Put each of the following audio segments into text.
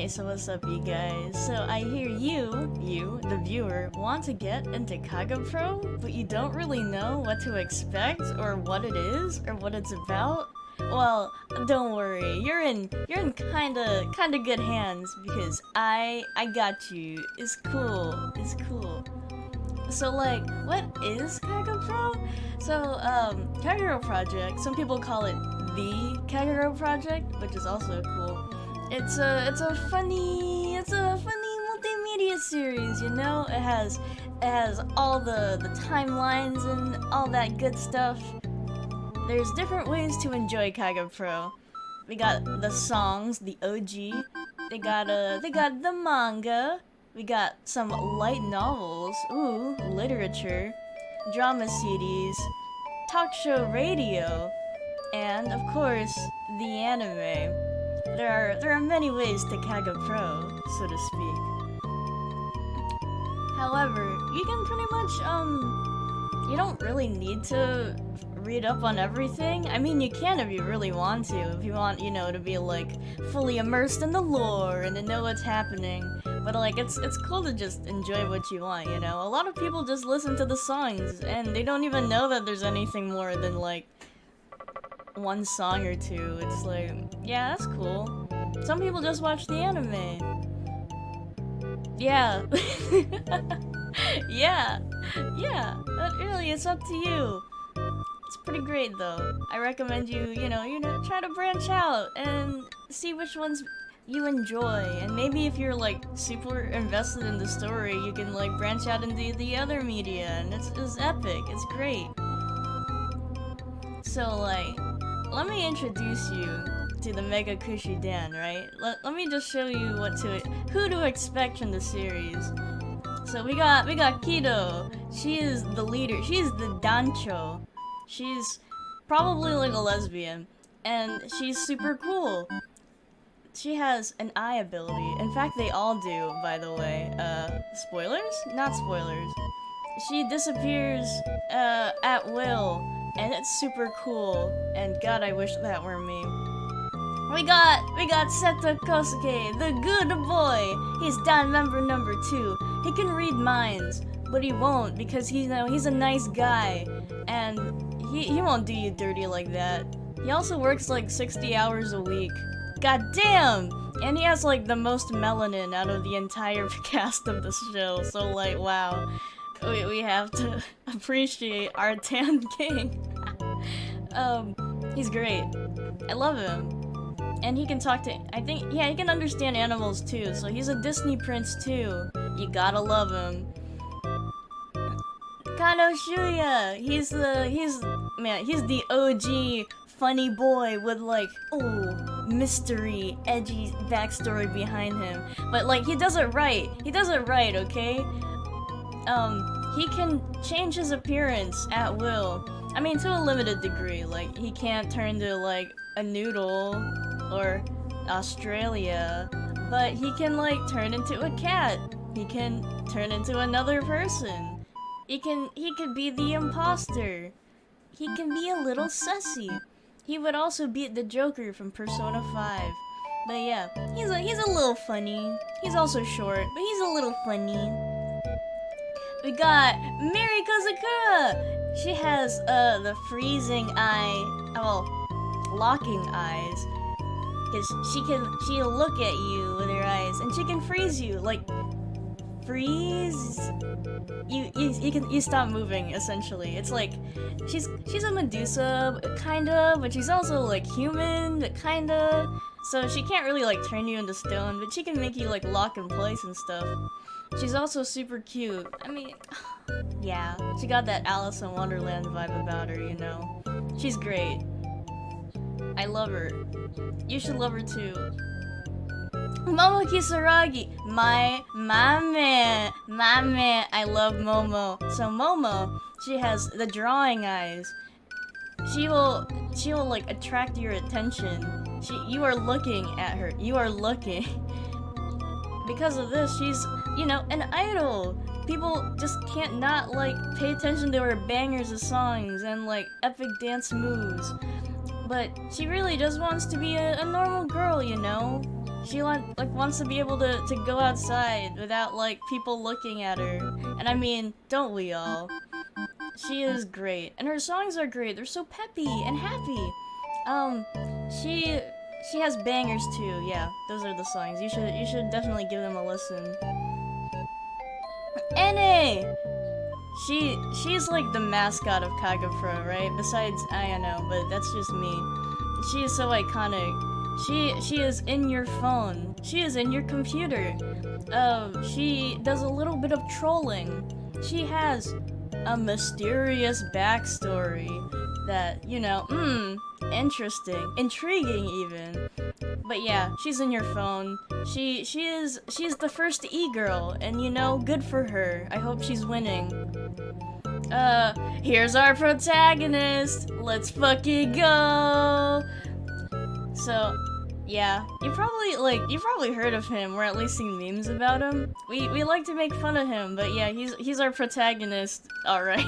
Hey, so what's up, you guys? So I hear you, the viewer, want to get into Kagerou, but you don't really know what to expect, or what it is, or what it's about? Well, don't worry, you're in kinda good hands, because I got you. It's cool, it's cool. So like, what is Kagerou? So, Kagerou Project, some people call it the Kagerou Project, which is also cool. It's a funny multimedia series, you know? It has all the timelines and all that good stuff. There's different ways to enjoy Kagerou. We got the songs, the OG. They got the manga. We got some light novels, ooh, literature, drama CDs, talk show radio, and of course, the anime. There are many ways to Kagerou, so to speak. However, you can pretty much you don't really need to read up on everything. I mean, you can if you really want to. If you want, to be like fully immersed in the lore and to know what's happening. But like, it's cool to just enjoy what you want, you know? A lot of people just listen to the songs and they don't even know that there's anything more than like one song or two. It's like, yeah, that's cool. Some people just watch the anime. Yeah. yeah. Really, it's up to you. It's pretty great though. I recommend you try to branch out and see which ones you enjoy. And maybe if you're like super invested in the story, you can like branch out into the other media, and it's epic. It's great. So like, let me introduce you to the Mega Kushidan, right? Let me just show you who to expect from the series. So we got Kido. She is the leader. She's the dancho. She's probably like a lesbian, and she's super cool. She has an eye ability. In fact, they all do, by the way. Spoilers? Not spoilers. She disappears at will, and it's super cool. And God, I wish that were me. We got Seto Kosuke, the good boy. He's Dan member number 2. He can read minds, but he won't because he's a nice guy, and he won't do you dirty like that. He also works like 60 hours a week. God damn! And he has like the most melanin out of the entire cast of the show. So like, wow, we have to appreciate our tan king. He's great. I love him. And he can talk to, he can understand animals too, so he's a Disney prince too. You gotta love him. Kano Shuya, he's the OG funny boy with like, mystery, edgy backstory behind him. But like, he does it right, okay? He can change his appearance at will. I mean, to a limited degree. Like, he can't turn to like a noodle or Australia, but he can like turn into a cat. He can turn into another person. He could be the imposter. He can be a little sussy. He would also beat the Joker from Persona 5. But yeah, he's a little funny. He's also short, but he's a little funny. We got Mary Kozakura. She has the freezing locking eyes. Because she'll look at you with her eyes, and she can freeze you, like, freeze? You stop moving, essentially. It's like, she's a Medusa, kinda, but she's also, like, human, kinda. So she can't really, like, turn you into stone, but she can make you, like, lock in place and stuff. She's also super cute. I mean, yeah, she got that Alice in Wonderland vibe about her, you know? She's great. I love her. You should love her too. Momo Kisaragi, my man, I love Momo. So Momo, she has the drawing eyes. She will like attract your attention. You are looking at her. You are looking. Because of this, she's, an idol. People just can't not like pay attention to her bangers of songs and like epic dance moves. But she really just wants to be a normal girl, you know? She wants to be able to go outside without like people looking at her. And I mean, don't we all? She is great, and her songs are great. They're so peppy and happy. She has bangers too. Yeah, those are the songs. You should definitely give them a listen. NA! She's like the mascot of Kagerou, right? Besides Ayano, but that's just me. She is so iconic. She is in your phone. She is in your computer. She does a little bit of trolling. She has a mysterious backstory that, you know, interesting, intriguing even. But yeah, she's in your phone. She's the first e-girl, and you know, good for her. I hope she's winning. Here's our protagonist. Let's fucking go. So, yeah, you've probably heard of him, or at least seen memes about him. We like to make fun of him, but yeah, he's our protagonist. All right.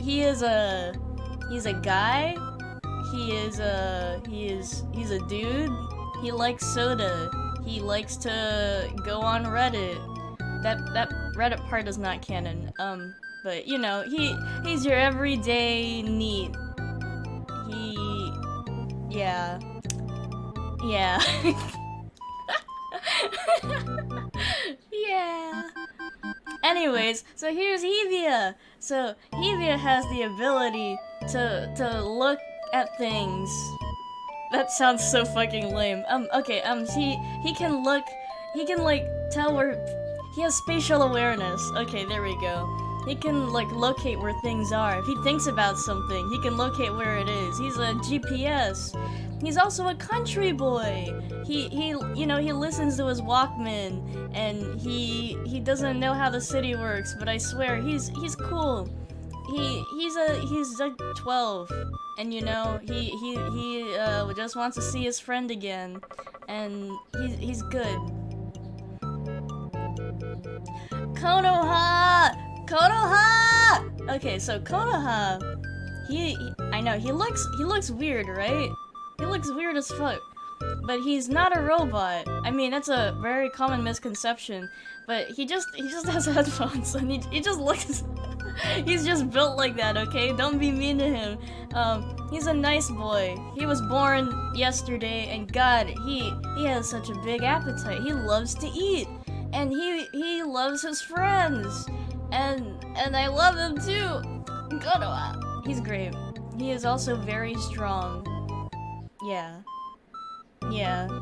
He's a guy. He's a dude. He likes soda. He likes to go on Reddit. That Reddit part is not canon. But you know, he's your everyday neat. Yeah. Yeah. Anyways, so here's Hevia. So Hevia has the ability to look at things. That sounds so fucking lame. Okay, he can look, he can like tell where, he has spatial awareness. Okay, there we go. He can like locate where things are. If he thinks about something, he can locate where it is. He's a GPS. He's also a country boy. He you know, he listens to his Walkman, and he doesn't know how the city works, but I swear he's cool. He's like 12, and you know, he just wants to see his friend again, and he's good. Konoha! Okay, so Konoha, I know he looks weird, right? He looks weird as fuck, but he's not a robot. I mean, that's a very common misconception, but he just has headphones, and he just looks. He's just built like that, okay? Don't be mean to him. He's a nice boy. He was born yesterday, and God, he has such a big appetite. He loves to eat, and he loves his friends, and I love him too. Konoha, he's great. He is also very strong. Yeah,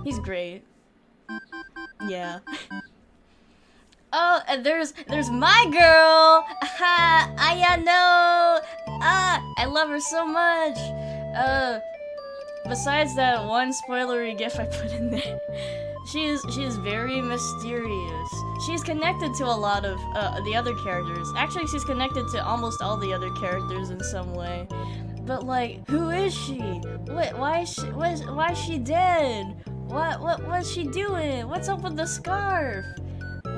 he's great. Yeah. Oh, and there's my girl! Aha! Ayano! I love her so much! Besides that one spoilery gif I put in there, she is very mysterious. She's connected to a lot of the other characters. Actually, she's connected to almost all the other characters in some way. But like, who is she? Why is she dead? What's she doing? What's up with the scarf?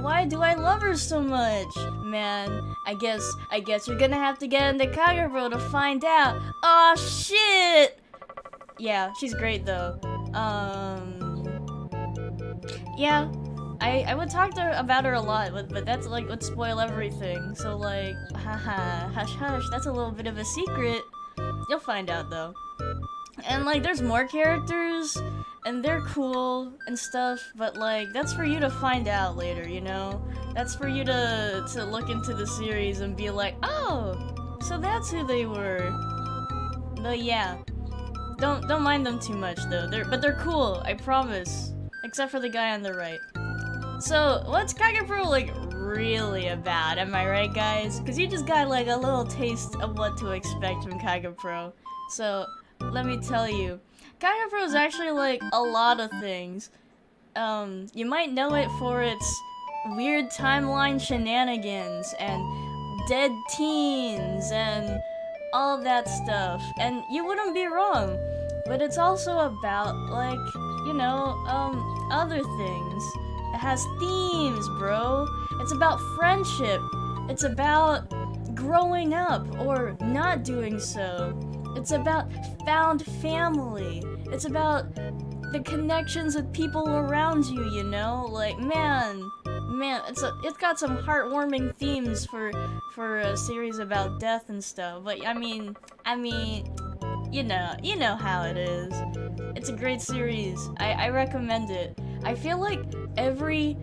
Why do I love her so much? Man, I guess you're gonna have to get into Kagerou to find out. Aw, shit! Yeah, she's great though. Yeah, I would talk to her about her a lot, but that's like would spoil everything. So like, haha, hush hush, that's a little bit of a secret. You'll find out though. And like, there's more characters, and they're cool and stuff, but like, that's for you to find out later, you know? That's for you to look into the series and be like, oh, so that's who they were. But yeah, don't mind them too much though. They're cool, I promise. Except for the guy on the right. So, what's Kagerou like really about? Am I right, guys? Because you just got like a little taste of what to expect from Kagerou. So, let me tell you. Kagerou is actually like a lot of things. You might know it for its weird timeline shenanigans and dead teens and all that stuff. And you wouldn't be wrong. But it's also about like, you know, other things. It has themes, bro. It's about friendship. It's about growing up or not doing so. It's about found family. It's about the connections with people around you, you know? Like, man, it's got some heartwarming themes for a series about death and stuff. But I mean, you know how it is. It's a great series. I recommend it. I feel like every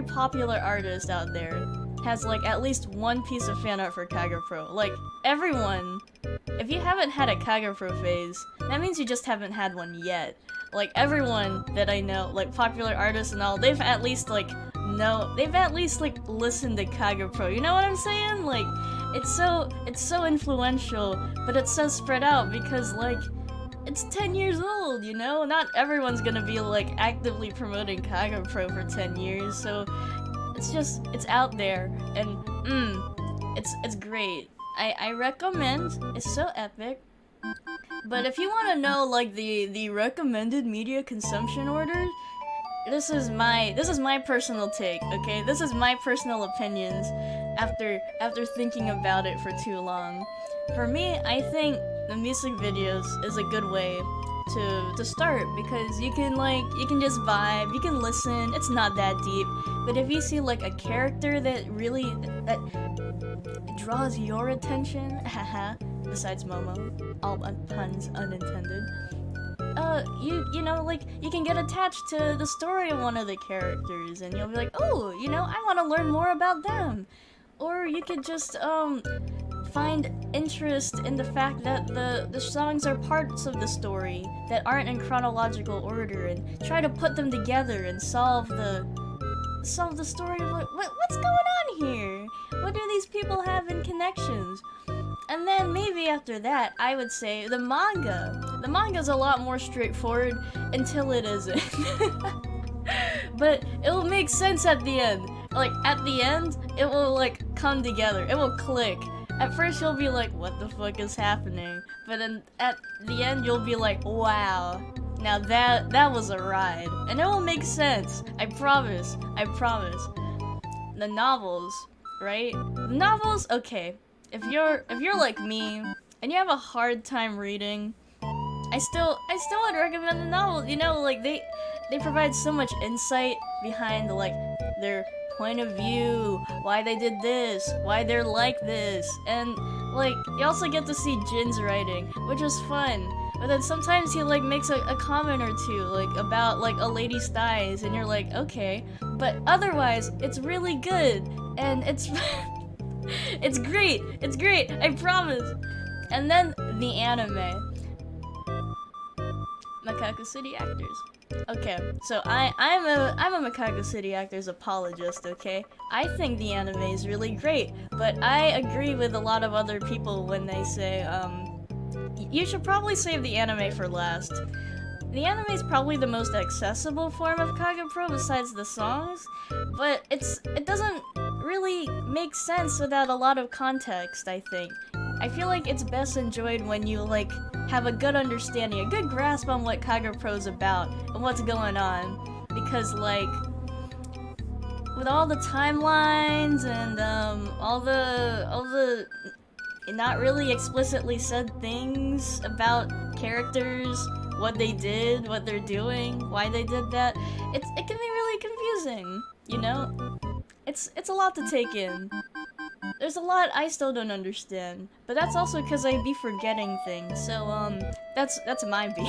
popular artist out there has like at least one piece of fan art for Kagerou. Like everyone. If you haven't had a Kagerou phase, that means you just haven't had one yet. Like everyone that I know, like popular artists and all, they've at least like listened to Kagerou. You know what I'm saying? Like it's so influential, but it's so spread out because like it's 10 years old, you know? Not everyone's gonna be like actively promoting Kagerou for 10 years, so it's out there and it's great. I recommend. It's so epic. But if you want to know like the recommended media consumption order, this is my personal take, okay? This is my personal opinions after thinking about it for too long. For me, I think the music videos is a good way to start because you can just vibe, you can listen, it's not that deep. But if you see like a character that really that draws your attention, haha, besides Momo, all puns unintended. You know, like, you can get attached to the story of one of the characters, and you'll be like, oh, you know, I want to learn more about them. Or you could just, find interest in the fact that the songs are parts of the story that aren't in chronological order, and try to put them together and solve the story of, like, what's going on here? What do these people have in connections? And then maybe after that, I would say the manga. The manga's a lot more straightforward until it isn't. But it will make sense at the end. Like, at the end, it will, like, come together. It will click. At first, you'll be like, what the fuck is happening? But then at the end, you'll be like, wow. Now that was a ride. And it will make sense. I promise. The novels, right? The novels, okay. If you're like me and you have a hard time reading, I still would recommend the novels. You know, like they provide so much insight behind like their point of view, why they did this, why they're like this, and like you also get to see Jin's writing, which is fun. But then sometimes he like makes a comment or two like about like a lady's thighs, and you're like, okay. But otherwise, it's really good, and it's it's great. It's great. I promise. And then the anime. Macaco City Actors. Okay, so I'm a Macaco City Actors apologist, okay? I think the anime is really great, but I agree with a lot of other people when they say, you should probably save the anime for last. The anime is probably the most accessible form of Kagerou besides the songs, but it doesn't really make sense without a lot of context, I think. I feel like it's best enjoyed when you, like, have a good understanding, a good grasp on what Kagerou's about and what's going on. Because, like, with all the timelines and, all the not really explicitly said things about characters, what they did, what they're doing, why they did that, it can be really confusing, you know? It's a lot to take in. There's a lot I still don't understand, but that's also because I be forgetting things, so, that's my B.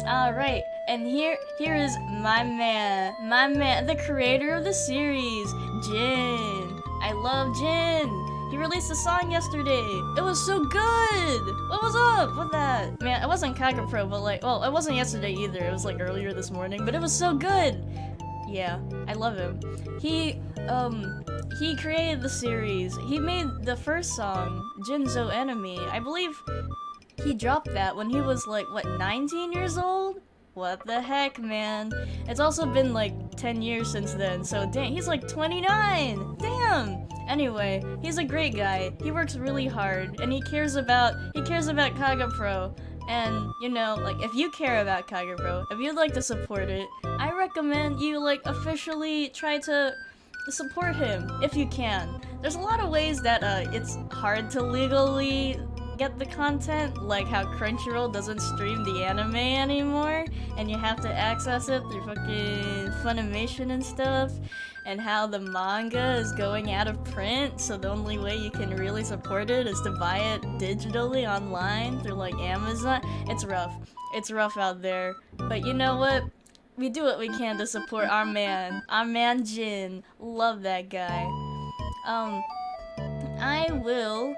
Alright, and here is my man, the creator of the series, Jin. I love Jin. He released a song yesterday. It was so good! What was up with that? Man, it wasn't Kagerou, but like, well, it wasn't yesterday either. It was like earlier this morning, but it was so good! Yeah, I love him. He created the series. He made the first song, Jinzo Enemy. I believe he dropped that when he was like, what, 19 years old? What the heck, man? It's also been like 10 years since then, so dang, he's like 29! Damn! Anyway, he's a great guy. He works really hard, and he cares about Kagerou. And, you know, like, if you care about Kagerou, if you'd like to support it, I recommend you, like, officially try to support him, if you can. There's a lot of ways that, it's hard to legally get the content, like how Crunchyroll doesn't stream the anime anymore, and you have to access it through fucking Funimation and stuff, and how the manga is going out of print, so the only way you can really support it is to buy it digitally online through like Amazon. It's rough. It's rough out there. But you know what? We do what we can to support our man Jin. Love that guy. I will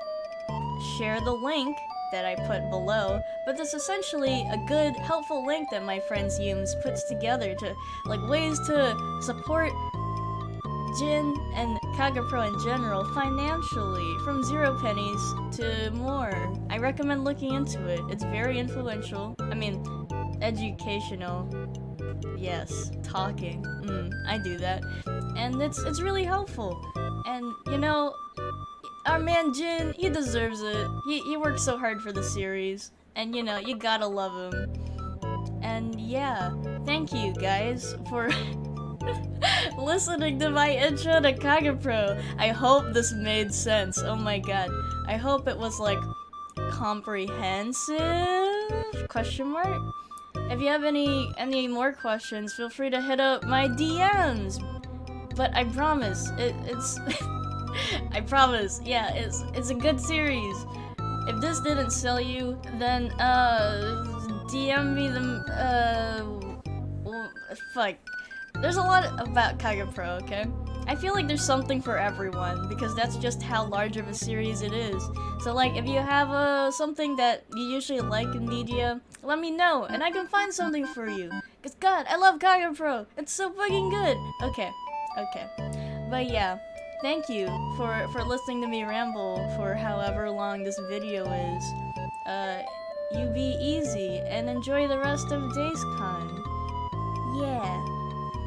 share the link that I put below, but it's essentially a good, helpful link that my friend Yumes puts together to, like, ways to support Jin and Kagerou in general financially, from 0 pennies to more. I recommend looking into it. It's very influential. I mean, educational. Yes, talking. I do that. And it's really helpful. And, you know, our man Jin, he deserves it. He worked so hard for the series. And, you know, you gotta love him. And, yeah, thank you, guys, for listening to my intro to Kagerou. I hope this made sense. Oh my god. I hope it was, like, comprehensive? Question mark? If you have any more questions, feel free to hit up my DMs. But I promise, it's I promise, yeah, it's a good series. If this didn't sell you, then DM me fuck. There's a lot about Kagerou, okay? I feel like there's something for everyone, because that's just how large of a series it is. So, like, if you have something that you usually like in media, let me know, and I can find something for you. Cause God, I love Kagerou. It's so fucking good. Okay. But yeah, thank you for listening to me ramble for however long this video is. You be easy and enjoy the rest of DazeCon.